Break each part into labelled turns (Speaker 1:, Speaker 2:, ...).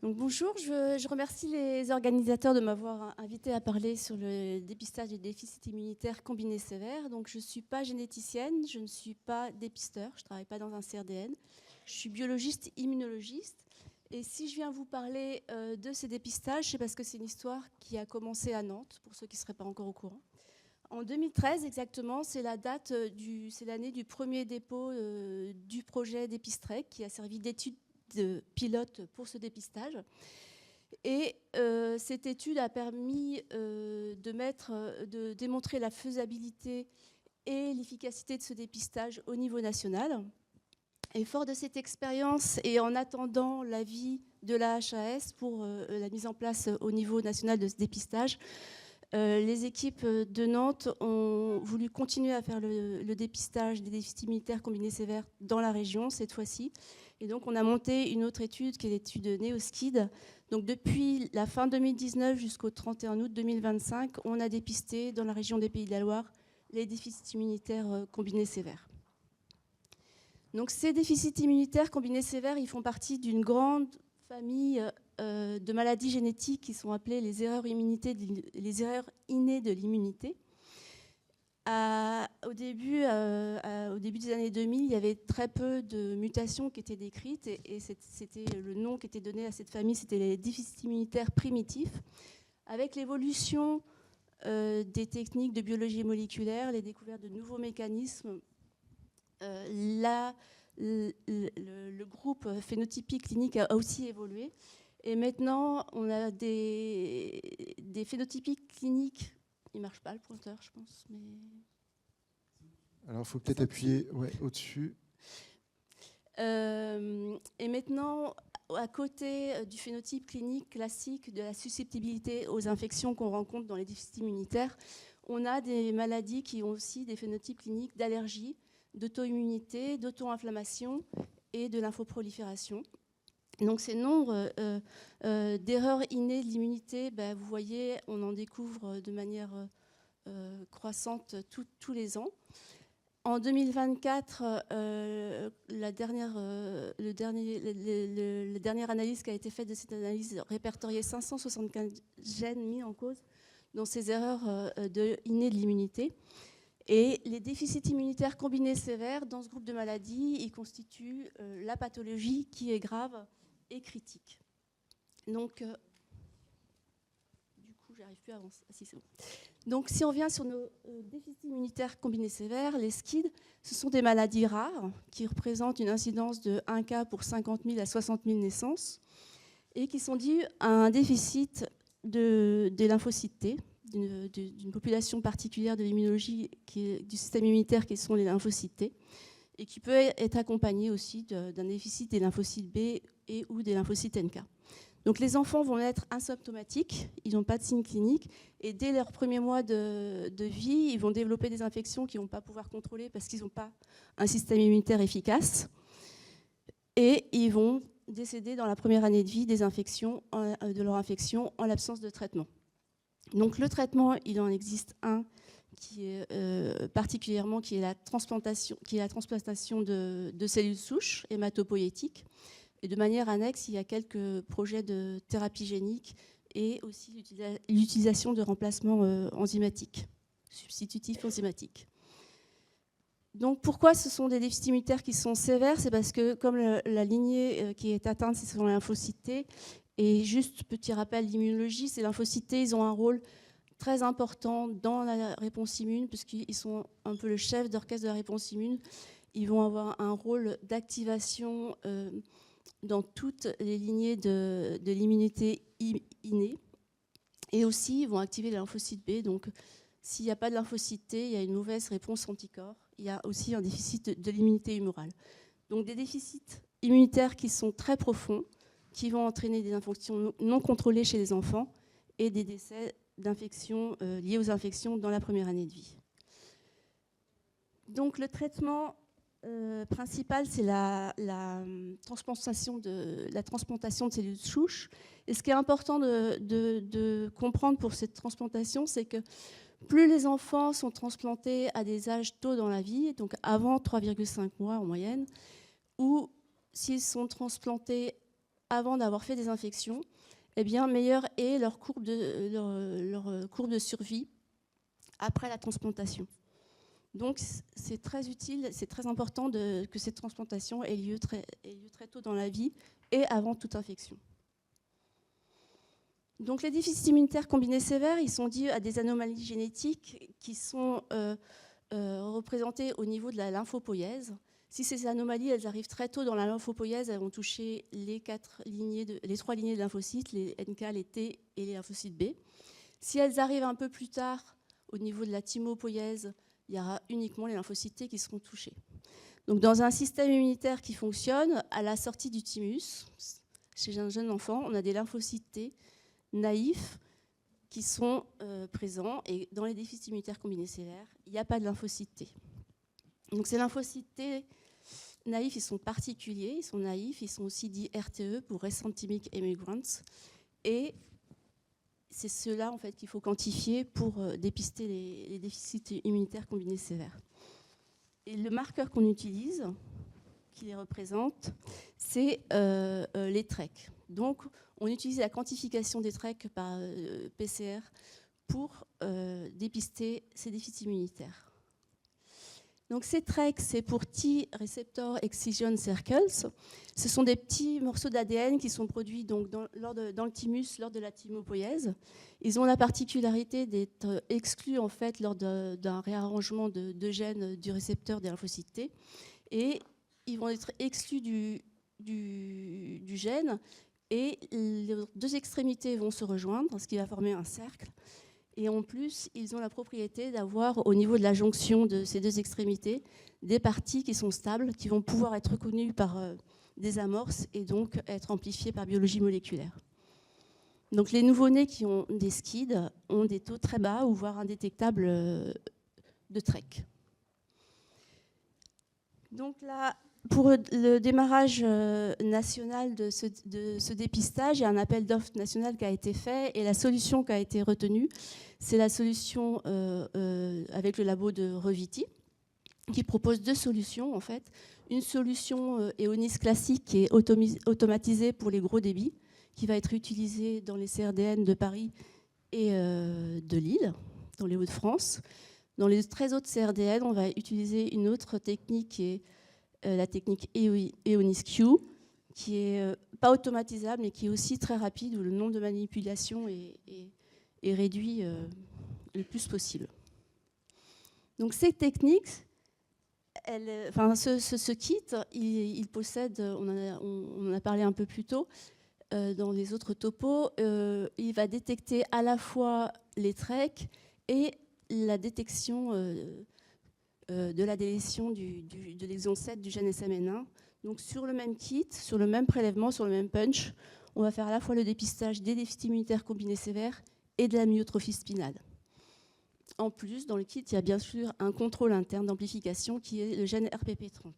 Speaker 1: Donc, bonjour, je remercie les organisateurs de m'avoir invité à parler sur le dépistage des déficits immunitaires combinés sévères. Donc, je ne suis pas généticienne, je ne suis pas dépisteur, je ne travaille pas dans un CRDN. Je suis biologiste immunologiste. Et si je viens vous parler de ces dépistages, c'est parce que c'est une histoire qui a commencé à Nantes, pour ceux qui ne seraient pas encore au courant. En 2013, exactement, c'est l'année du premier dépôt du projet Dépistrec, qui a servi d'étude de pilote pour ce dépistage. Et cette étude a permis de démontrer la faisabilité et l'efficacité de ce dépistage au niveau national. Et fort de cette expérience et en attendant l'avis de la HAS pour la mise en place au niveau national de ce dépistage, les équipes de Nantes ont voulu continuer à faire le dépistage des déficits immunitaires combinés sévères dans la région cette fois-ci. Et donc on a monté une autre étude qui est l'étude NeoSkid. Donc depuis la fin 2019 jusqu'au 31 août 2025, on a dépisté dans la région des Pays de la Loire les déficits immunitaires combinés sévères. Donc ces déficits immunitaires combinés sévères, ils font partie d'une grande famille de maladies génétiques qui sont appelées les erreurs innées de l'immunité. Au début des années 2000, il y avait très peu de mutations qui étaient décrites et c'était le nom qui était donné à cette famille, c'était les déficits immunitaires primitifs. Avec l'évolution des techniques de biologie moléculaire, les découvertes de nouveaux mécanismes, le groupe phénotypique clinique a aussi évolué. Et maintenant, on a des phénotypiques cliniques. Il ne marche pas le pointeur, je pense. Mais...
Speaker 2: Alors, il faut peut-être appuyer au-dessus.
Speaker 1: Et maintenant, à côté du phénotype clinique classique de la susceptibilité aux infections qu'on rencontre dans les déficits immunitaires, on a des maladies qui ont aussi des phénotypes cliniques d'allergie, d'auto-immunité, d'auto-inflammation et de lymphoprolifération. Donc ces nombres d'erreurs innées de l'immunité, vous voyez, on en découvre de manière croissante tous les ans. En 2024, la dernière analyse qui a été faite de cette analyse répertoriait 575 gènes mis en cause dans ces erreurs innées de l'immunité. Et les déficits immunitaires combinés sévères, dans ce groupe de maladies, ils constituent la pathologie qui est grave et critique. Donc, du coup, j'arrive plus à avancer. Ah, si, c'est bon. Donc, si on vient sur nos déficits immunitaires combinés sévères, les SCID, ce sont des maladies rares qui représentent une incidence de 1 cas pour 50 000 à 60 000 naissances et qui sont dues à un déficit des lymphocytes T, d'une population particulière de l'immunologie du système immunitaire qui sont les lymphocytes T, et qui peut être accompagné aussi d'un déficit des lymphocytes B et ou des lymphocytes NK. Donc les enfants vont être asymptomatiques, ils n'ont pas de signes cliniques, et dès leurs premiers mois de vie, ils vont développer des infections qu'ils ne vont pas pouvoir contrôler parce qu'ils n'ont pas un système immunitaire efficace, et ils vont décéder dans la première année de vie de leur infection en l'absence de traitement. Donc le traitement, il en existe un qui est particulièrement qui est la transplantation de cellules souches hématopoïétiques. Et de manière annexe, il y a quelques projets de thérapie génique et aussi l'utilisation de remplacements enzymatiques, substitutifs enzymatiques. Donc pourquoi ce sont des déficits immunitaires qui sont sévères? C'est parce que comme la lignée qui est atteinte, ce sont les lymphocytes T. Et juste petit rappel d'immunologie, ces lymphocytes T, ils ont un rôle très important dans la réponse immune, puisqu'ils sont un peu le chef d'orchestre de la réponse immune. Ils vont avoir un rôle d'activation dans toutes les lignées de l'immunité innée. Et aussi, ils vont activer les lymphocytes B. Donc, s'il n'y a pas de lymphocytes T, il y a une mauvaise réponse anticorps. Il y a aussi un déficit de l'immunité humorale. Donc, des déficits immunitaires qui sont très profonds, qui vont entraîner des infections non contrôlées chez les enfants et des décès d'infections liées aux infections dans la première année de vie. Donc le traitement principal, c'est la transplantation de cellules souches. Et ce qui est important de comprendre pour cette transplantation, c'est que plus les enfants sont transplantés à des âges tôt dans la vie, donc avant 3,5 mois en moyenne, ou s'ils sont transplantés avant d'avoir fait des infections, eh bien, meilleure est leur courbe de survie après la transplantation. Donc, c'est très utile, c'est très important que cette transplantation ait lieu très tôt dans la vie et avant toute infection. Donc, les déficits immunitaires combinés sévères, ils sont dus à des anomalies génétiques qui sont représentées au niveau de la lymphopoïèse. Si ces anomalies, elles arrivent très tôt dans la lymphopoïèse, elles vont toucher les 3 lignées de lymphocytes, les NK, les T et les lymphocytes B. Si elles arrivent un peu plus tard au niveau de la thymopoïèse, il y aura uniquement les lymphocytes T qui seront touchés. Donc, dans un système immunitaire qui fonctionne, à la sortie du thymus, chez un jeune enfant, on a des lymphocytes T naïfs qui sont présents. Et dans les déficits immunitaires combinés sévères, il n'y a pas de lymphocytes T. Donc, ces lymphocytes T naïfs, ils sont particuliers, ils sont naïfs, ils sont aussi dits RTE pour Resentymic Emigrants. Et c'est ceux-là en fait, qu'il faut quantifier pour dépister les déficits immunitaires combinés sévères. Et le marqueur qu'on utilise, qui les représente, c'est les TREC. Donc, on utilise la quantification des TREC par PCR pour dépister ces déficits immunitaires. Donc, ces TREC, c'est pour T-receptor excision circles. Ce sont des petits morceaux d'ADN qui sont produits donc, dans le thymus lors de la thymopoïèse. Ils ont la particularité d'être exclus en fait, lors d'un réarrangement de gènes du récepteur des lymphocytes T. Et ils vont être exclus du gène et les 2 extrémités vont se rejoindre, ce qui va former un cercle. Et en plus, ils ont la propriété d'avoir, au niveau de la jonction de ces 2 extrémités, des parties qui sont stables, qui vont pouvoir être reconnues par des amorces et donc être amplifiées par biologie moléculaire. Donc les nouveau-nés qui ont des SCID ont des taux très bas ou voire indétectables de TREC. Donc là, pour le démarrage national de ce dépistage, il y a un appel d'offres national qui a été fait et la solution qui a été retenue, c'est la solution avec le labo de Reviti, qui propose 2 solutions en fait. Une solution EONIS classique qui est automatisée pour les gros débits, qui va être utilisée dans les CRDN de Paris et de Lille, dans les Hauts-de-France. Dans les 13 autres CRDN, on va utiliser une autre technique qui est la technique EONIS-Q, qui est pas automatisable, mais qui est aussi très rapide, où le nombre de manipulations est réduit le plus possible. Donc ces techniques, ce kit, il possède, on en a parlé un peu plus tôt, dans les autres topos, il va détecter à la fois les TREC et la détection de la délétion de l'exon 7 du gène SMN1. Donc sur le même kit, sur le même prélèvement, sur le même punch, on va faire à la fois le dépistage des déficits immunitaires combinés sévères et de la myotrophie spinale. En plus, dans le kit, il y a bien sûr un contrôle interne d'amplification qui est le gène RPP30.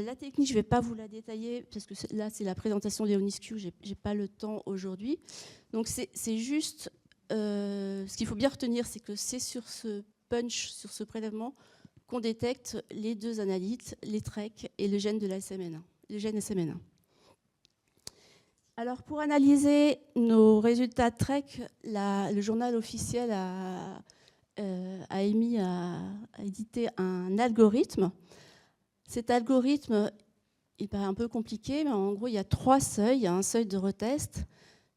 Speaker 1: La technique, je ne vais pas vous la détailler parce que là, c'est la présentation d'EONIS-Q, je n'ai pas le temps aujourd'hui. Donc c'est juste, ce qu'il faut bien retenir, c'est que c'est sur ce punch, sur ce prélèvement, qu'on détecte les 2 analytes, les TREC et le gène de la SMN1, le gène SMN1. Alors, pour analyser nos résultats de TREC, le journal officiel a édité un algorithme. Cet algorithme, il paraît un peu compliqué, mais en gros, il y a 3 seuils. Il y a un seuil de retest,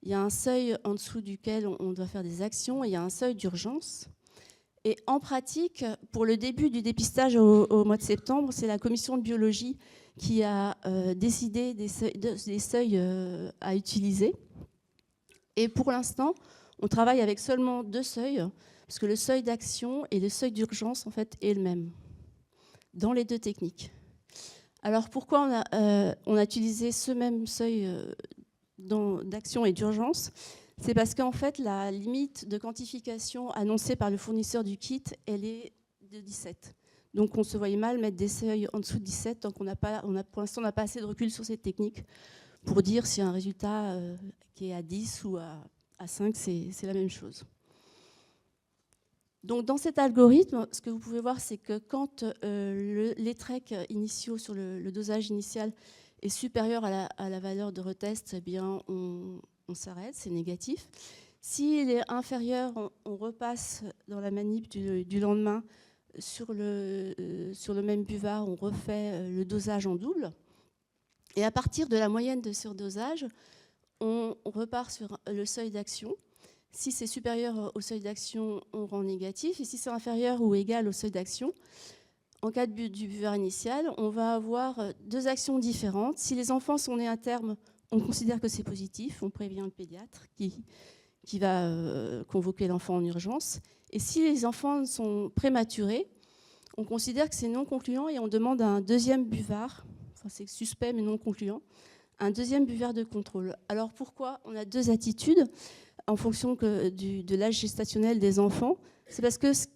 Speaker 1: il y a un seuil en dessous duquel on doit faire des actions, et il y a un seuil d'urgence. Et en pratique, pour le début du dépistage au mois de septembre, c'est la commission de biologie qui a décidé des seuils à utiliser. Et pour l'instant, on travaille avec seulement 2 seuils, parce que le seuil d'action et le seuil d'urgence en fait, est le même dans les 2 techniques. Alors pourquoi on a utilisé ce même seuil d'action et d'urgence ? C'est parce qu'en fait, la limite de quantification annoncée par le fournisseur du kit, elle est de 17. Donc on se voyait mal mettre des seuils en dessous de 17 tant qu'on n'a pas, pour l'instant, on n'a pas assez de recul sur cette technique pour dire si un résultat qui est à 10 ou à 5, c'est la même chose. Donc dans cet algorithme, ce que vous pouvez voir, c'est que quand les TREC initiaux sur le dosage initial est supérieur à la valeur de retest, eh bien, on s'arrête, c'est négatif. S'il est inférieur, on repasse dans la manip du lendemain sur le même buvard, on refait le dosage en double. Et à partir de la moyenne de surdosage, on repart sur le seuil d'action. Si c'est supérieur au seuil d'action, on rend négatif. Et si c'est inférieur ou égal au seuil d'action, en cas du buvard initial, on va avoir deux actions différentes. Si les enfants sont nés à terme, on considère que c'est positif. On prévient le pédiatre qui va convoquer l'enfant en urgence. Et si les enfants sont prématurés, on considère que c'est non concluant et on demande un deuxième buvard. Enfin, c'est suspect mais non concluant. Un deuxième buvard de contrôle. Alors pourquoi on a deux attitudes en fonction de l'âge gestationnel des enfants? C'est parce que ce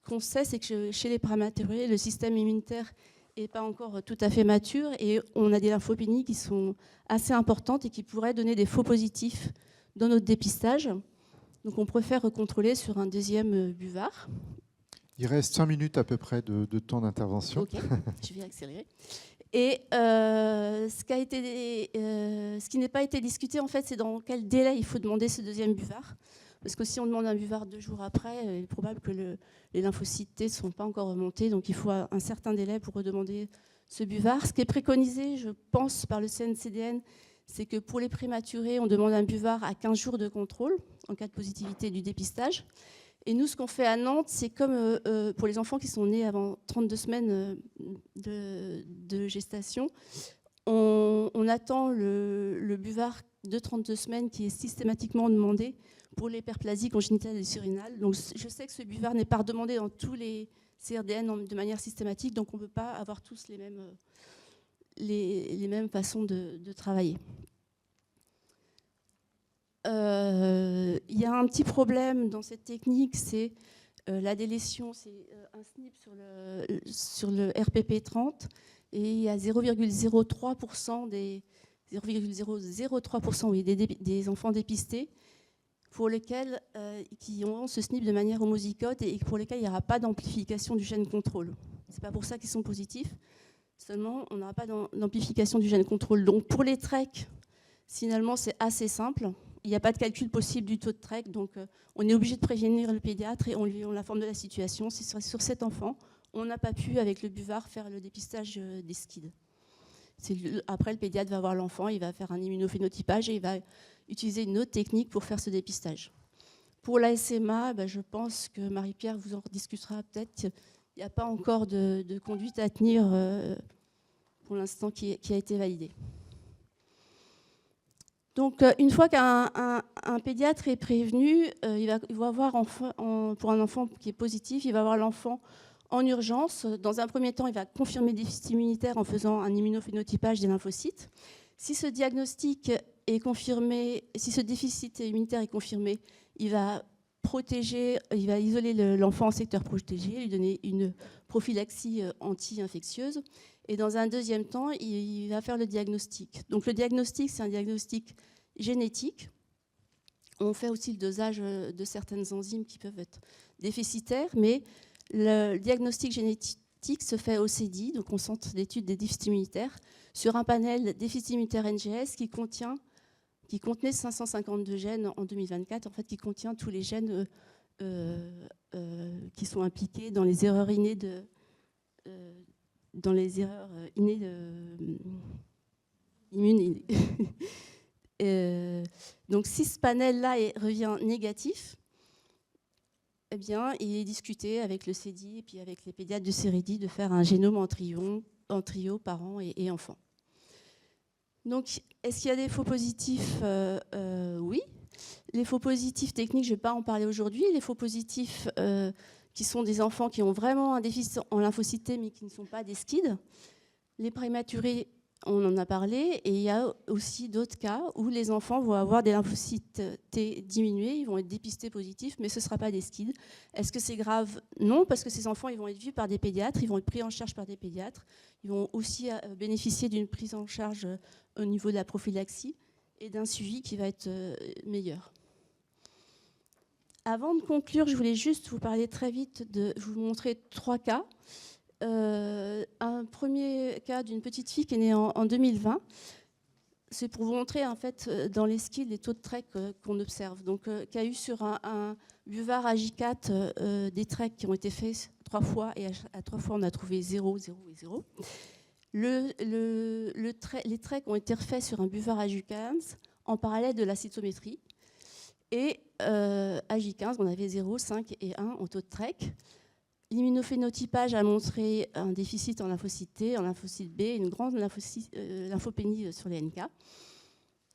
Speaker 1: qu'on sait, c'est que chez les prématurés, le système immunitaire n'est pas encore tout à fait mature et on a des lymphopénies qui sont assez importantes et qui pourraient donner des faux positifs dans notre dépistage. Donc on préfère contrôler sur un deuxième buvard.
Speaker 2: Il reste 5 minutes à peu près de temps d'intervention.
Speaker 1: Ok, je vais accélérer. Et ce qui n'est pas été discuté, en fait, c'est dans quel délai il faut demander ce deuxième buvard. Parce que si on demande un buvard 2 jours après, il est probable que les lymphocytes T ne sont pas encore remontés. Donc il faut un certain délai pour redemander ce buvard. Ce qui est préconisé, je pense, par le CNCDN, c'est que pour les prématurés, on demande un buvard à 15 jours de contrôle en cas de positivité du dépistage. Et nous, ce qu'on fait à Nantes, c'est comme pour les enfants qui sont nés avant 32 semaines de gestation, on attend le buvard de 32 semaines qui est systématiquement demandé pour l'hyperplasie congénitale et surrénale. Donc je sais que ce buvard n'est pas redemandé dans tous les CRDN de manière systématique, donc on ne peut pas avoir tous les mêmes façons de travailler. Il y a un petit problème dans cette technique, c'est la délétion, c'est un SNP sur le RPP30 et il y a 0,03% des enfants dépistés pour lesquels qui ont ce SNP de manière homozygote et pour lesquels il n'y aura pas d'amplification du gène contrôle. C'est pas pour ça qu'ils sont positifs, seulement on n'aura pas d'amplification du gène contrôle. Donc pour les TREC, finalement c'est assez simple. Il n'y a pas de calcul possible du taux de TREC, donc on est obligé de prévenir le pédiatre et on l'informe de la situation. Si sur cet enfant, on n'a pas pu, avec le buvard, faire le dépistage des SCID. Après, le pédiatre va voir l'enfant, il va faire un immunophénotypage et il va utiliser une autre technique pour faire ce dépistage. Pour la SMA, je pense que Marie-Pierre vous en discutera peut-être. Il n'y a pas encore de conduite à tenir pour l'instant qui a été validée. Donc, une fois qu'un pédiatre est prévenu, il va avoir pour un enfant qui est positif, il va voir l'enfant en urgence. Dans un premier temps, il va confirmer le déficit immunitaire en faisant un immunophénotypage des lymphocytes. Si ce diagnostic est confirmé, si ce déficit immunitaire est confirmé, il va isoler l'enfant en secteur protégé, lui donner une prophylaxie anti-infectieuse. Et dans un deuxième temps, il va faire le diagnostic. Donc le diagnostic, c'est un diagnostic génétique. On fait aussi le dosage de certaines enzymes qui peuvent être déficitaires, mais le diagnostic génétique se fait au CEDI, donc au Centre d'études des déficits immunitaires, sur un panel déficit immunitaire NGS qui contenait 552 gènes en 2024, en fait, qui contient tous les gènes qui sont impliqués dans les erreurs innées immunes. Donc si ce panel-là revient négatif, eh bien, il est discuté avec le CEDI et puis avec les pédiatres de CEREDI de faire un génome en trio parents et enfants. Donc, est-ce qu'il y a des faux positifs? Oui. Les faux positifs techniques, je ne vais pas en parler aujourd'hui. Les faux positifs qui sont des enfants qui ont vraiment un déficit en lymphocytes T mais qui ne sont pas des SCID. Les prématurés, on en a parlé. Et il y a aussi d'autres cas où les enfants vont avoir des lymphocytes T diminués, ils vont être dépistés positifs, mais ce ne sera pas des SCID. Est-ce que c'est grave? Non, parce que ces enfants, ils vont être vus par des pédiatres, ils vont être pris en charge par des pédiatres. Ils vont aussi bénéficier d'une prise en charge au niveau de la prophylaxie et d'un suivi qui va être meilleur. Avant de conclure, je voulais juste vous parler très vite, vous montrer 3 cas. Un premier cas d'une petite fille qui est née en 2020. C'est pour vous montrer en fait dans les skids les taux de trek qu'on observe. Donc, qu'il y a eu sur un buvard AJ4 des treks qui ont été faits 3 fois et à 3 fois on a trouvé 0, 0 et 0. Les treks ont été refaits sur un buvard AJ15 en parallèle de la cytométrie. Et AJ15, on avait 0, 5 et 1 en taux de trek. L'immunophénotypage a montré un déficit en lymphocyte T, en lymphocyte B, une grande lymphopénie sur les NK.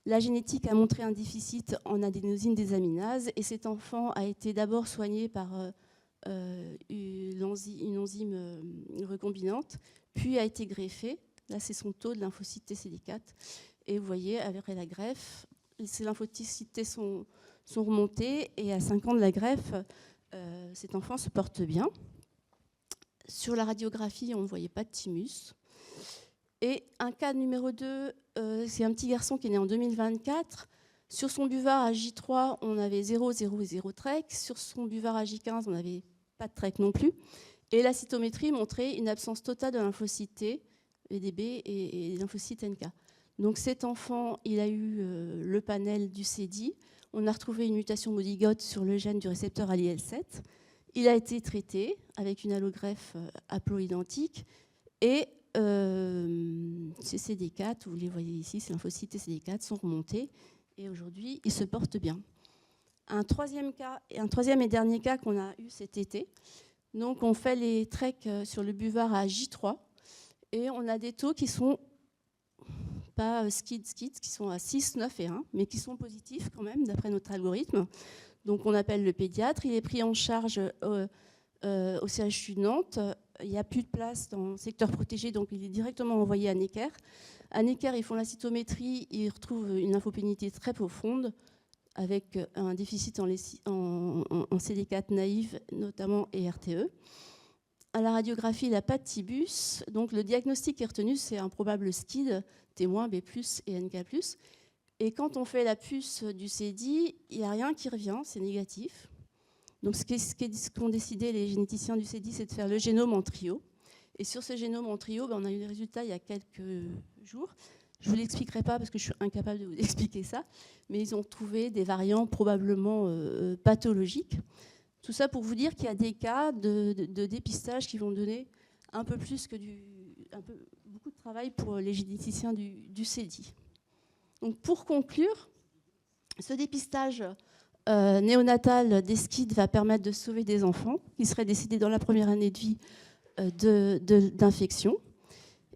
Speaker 1: La génétique a montré un déficit en adénosine désaminase et cet enfant a été d'abord soigné par une enzyme recombinante, puis a été greffé. Là, c'est son taux de lymphocyte T CD4. Et vous voyez, avec la greffe, ces lymphocytes T sont remontés et à 5 ans de la greffe, cet enfant se porte bien. Sur la radiographie, on ne voyait pas de thymus. Et un cas numéro 2, c'est un petit garçon qui est né en 2024. Sur son buvard à J3, on avait 0, 0 et 0 trek. Sur son buvard à J15, on n'avait pas de trek non plus. Et la cytométrie montrait une absence totale de lymphocytes T, VDB et lymphocytes NK. Donc cet enfant, il a eu le panel du CEDI. On a retrouvé une mutation modigote sur le gène du récepteur ALIL7. Il a été traité avec une allogreffe haploïdentique et ces CD4, vous les voyez ici, ces lymphocytes CD4 sont remontés et aujourd'hui, ils se portent bien. Un troisième et dernier cas qu'on a eu cet été. Donc, on fait les treks sur le buvard à J3 et on a des taux qui sont pas skids, qui sont à 6, 9 et 1, mais qui sont positifs quand même, d'après notre algorithme. Donc, on appelle le pédiatre. Il est pris en charge au CHU de Nantes. Il n'y a plus de place dans le secteur protégé, donc il est directement envoyé à Necker. À Necker, ils font la cytométrie. Ils retrouvent une lymphopénité très profonde, avec un déficit en CD4 naïve, notamment, et RTE. À la radiographie, il n'a pas de tibus. Donc, le diagnostic qui est retenu, c'est un probable SCID, T-, B+, et NK+. Et quand on fait la puce du CEDI, il n'y a rien qui revient, c'est négatif. Donc ce qu'ont décidé les généticiens du CEDI, c'est de faire le génome en trio. Et sur ce génome en trio, on a eu des résultats il y a quelques jours. Je ne vous l'expliquerai pas parce que je suis incapable de vous expliquer ça, mais ils ont trouvé des variants probablement pathologiques. Tout ça pour vous dire qu'il y a des cas de dépistage qui vont donner un peu plus que beaucoup de travail pour les généticiens du CEDI. Donc pour conclure, ce dépistage néonatal des SCID va permettre de sauver des enfants qui seraient décédés dans la première année de vie d'infection.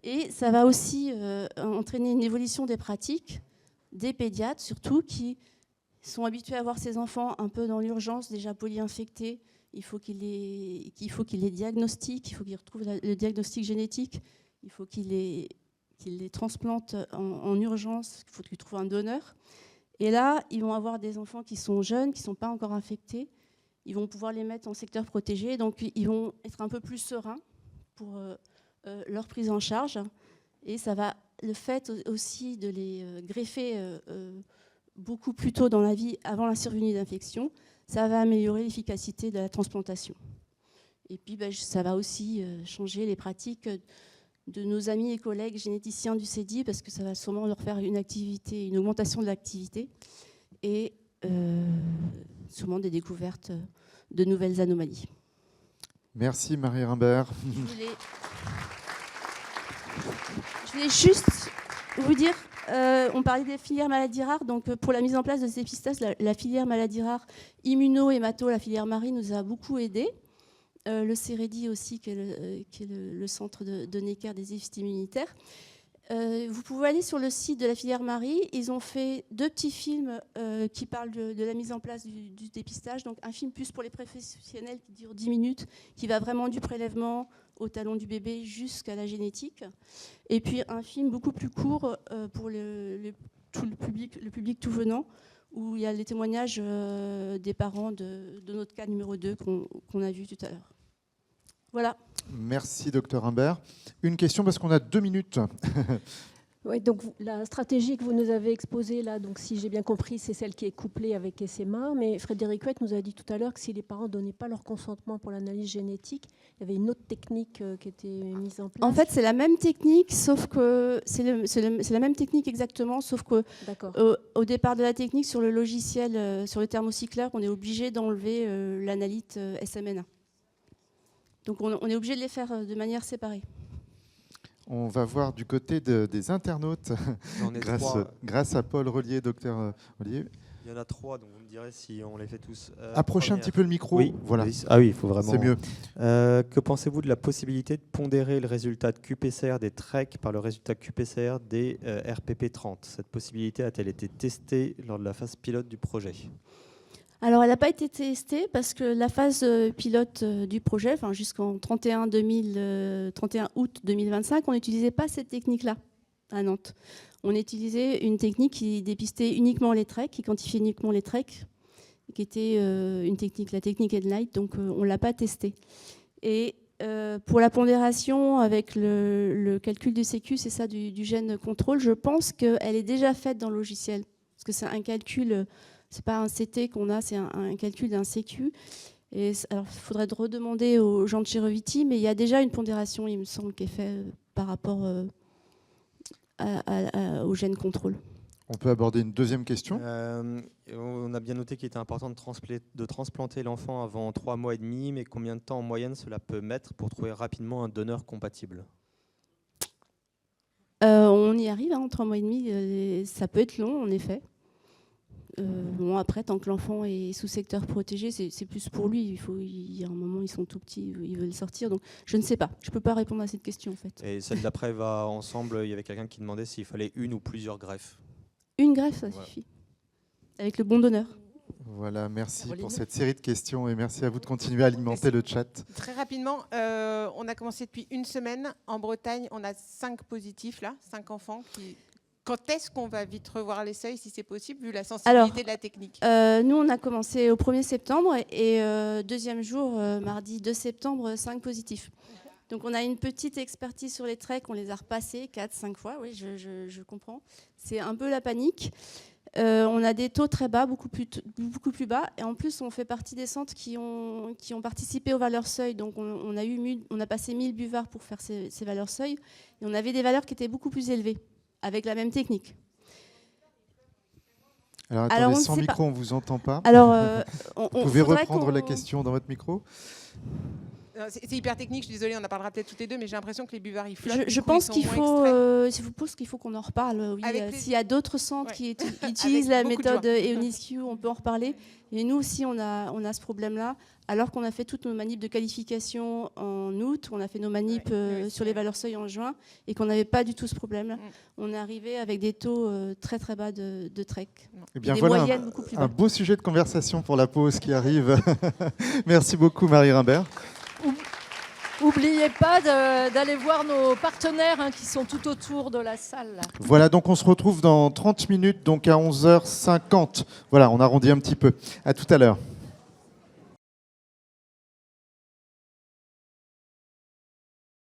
Speaker 1: Et ça va aussi entraîner une évolution des pratiques des pédiatres, surtout, qui sont habitués à voir ces enfants un peu dans l'urgence, déjà polyinfectés. Il faut qu'ils les diagnostiquent, il faut qu'ils retrouvent le diagnostic génétique, il faut qu'ils les transplantent en urgence, il faut qu'ils trouvent un donneur. Et là, ils vont avoir des enfants qui sont jeunes, qui ne sont pas encore infectés. Ils vont pouvoir les mettre en secteur protégé, donc ils vont être un peu plus sereins pour leur prise en charge. Et ça va, le fait aussi de les greffer beaucoup plus tôt dans la vie, avant la survenue d'infection, ça va améliorer l'efficacité de la transplantation. Et puis, ça va aussi changer les pratiques de nos amis et collègues généticiens du CEDI, parce que ça va sûrement leur faire une augmentation de l'activité et sûrement des découvertes de nouvelles anomalies.
Speaker 2: Merci Marie Rimbert.
Speaker 1: Je voulais juste vous dire, on parlait des filières maladies rares, donc pour la mise en place de ces dépistages, la filière maladies rares immuno-hémato, la filière Marie, nous a beaucoup aidés. Le CEREDI aussi, qui est le centre de Necker des déficits immunitaires. Vous pouvez aller sur le site de la filière Marie. Ils ont fait 2 petits films qui parlent de la mise en place du dépistage. Donc un film plus pour les professionnels qui dure 10 minutes, qui va vraiment du prélèvement au talon du bébé jusqu'à la génétique. Et puis un film beaucoup plus court pour le public tout venant, où il y a les témoignages des parents de notre cas numéro 2 qu'on a vu tout à l'heure. Voilà.
Speaker 2: Merci, docteur Rimbert. Une question, parce qu'on a 2 minutes.
Speaker 3: Ouais, donc la stratégie que vous nous avez exposée là, donc si j'ai bien compris, c'est celle qui est couplée avec SMA. Mais Frédéric Huet nous a dit tout à l'heure que si les parents ne donnaient pas leur consentement pour l'analyse génétique, il y avait une autre technique qui était mise en place.
Speaker 1: En fait, c'est la même technique, sauf que c'est la même technique exactement, sauf que au départ de la technique, sur le logiciel, sur le thermocycleur, on est obligé d'enlever l'analyte SMN1. Donc on est obligé de les faire de manière séparée.
Speaker 2: On va voir du côté des internautes, grâce à Paul Rollier, docteur Rollier.
Speaker 4: Il y en a 3, donc vous me direz si on les fait tous.
Speaker 2: Approchez un petit peu le micro.
Speaker 4: Oui,
Speaker 2: voilà.
Speaker 4: Ah oui, il faut vraiment.
Speaker 2: C'est mieux.
Speaker 4: Que pensez-vous de la possibilité de pondérer le résultat de QPCR des TREC par le résultat QPCR des RPP30 ? Cette possibilité a-t-elle été testée lors de la phase pilote du projet ?
Speaker 1: Alors, elle n'a pas été testée parce que la phase pilote du projet, enfin, jusqu'en 31 août 2025, on n'utilisait pas cette technique-là à Nantes. On utilisait une technique qui dépistait uniquement les TREC, qui quantifiait uniquement les TREC, qui était la technique Headlight, donc on ne l'a pas testée. Et pour la pondération avec le calcul du sécu, c'est ça, du gène contrôle, je pense qu'elle est déjà faite dans le logiciel, parce que c'est un calcul... C'est pas un CT qu'on a, c'est un calcul d'un sécu. Et alors, il faudrait redemander aux gens de chez Reviti, mais il y a déjà une pondération, il me semble, qui est faite par rapport au gène contrôle.
Speaker 2: On peut aborder une deuxième question.
Speaker 4: On a bien noté qu'il était important de transplanter l'enfant avant 3 mois et demi, mais combien de temps en moyenne cela peut mettre pour trouver rapidement un donneur compatible ?
Speaker 1: On y arrive, en 3 mois et demi, ça peut être long, en effet. Bon, après, tant que l'enfant est sous secteur protégé, c'est plus pour lui. Il y a un moment, ils sont tout petits, ils veulent sortir. Donc, je ne sais pas. Je ne peux pas répondre à cette question, en fait.
Speaker 4: Et celle d'après va ensemble. Il y avait quelqu'un qui demandait s'il fallait une ou plusieurs greffes.
Speaker 1: Une greffe, ça suffit. Avec le bon donneur.
Speaker 2: Voilà, merci pour cette série de questions et merci à vous de continuer à alimenter le chat.
Speaker 5: Très rapidement, on a commencé depuis une semaine. En Bretagne, on a 5 positifs, là, 5 enfants qui... Quand est-ce qu'on va vite revoir les seuils, si c'est possible, vu la sensibilité de la technique ?
Speaker 1: Nous, on a commencé au 1er septembre et deuxième jour, mardi 2 septembre, 5 positifs. Donc, on a une petite expertise sur les TREC, on les a repassés 4-5 fois, oui, je comprends. C'est un peu la panique. On a des taux très bas, beaucoup plus bas. Et en plus, on fait partie des centres qui ont participé aux valeurs seuil. Donc, on a passé 1000 buvards pour faire ces valeurs seuil. Et on avait des valeurs qui étaient beaucoup plus élevées, avec la même technique.
Speaker 2: Alors attendez, sans micro, on ne vous entend pas.
Speaker 1: Alors,
Speaker 2: vous pouvez reprendre la question dans votre micro ?
Speaker 5: C'est hyper technique, je suis désolée, on en parlera peut-être toutes les deux, mais j'ai l'impression que les buvards, ils flottent.
Speaker 1: Je pense qu'il faut qu'on en reparle. Oui. S'il y a d'autres centres qui utilisent la méthode EONISQ, on peut en reparler. Et nous aussi, on a ce problème-là. Alors qu'on a fait toutes nos manips de qualification en août, on a fait nos manips sur les valeurs seuil en juin, et qu'on n'avait pas du tout ce problème. On est arrivé avec des taux très très bas de TREC.
Speaker 2: Eh bien, voilà un beau sujet de conversation pour la pause qui arrive. Merci beaucoup, Marie Rimbert.
Speaker 3: N'oubliez pas d'aller voir nos partenaires qui sont tout autour de la salle.
Speaker 2: Voilà, donc on se retrouve dans 30 minutes, donc à 11h50. Voilà, on arrondit un petit peu. À tout à l'heure.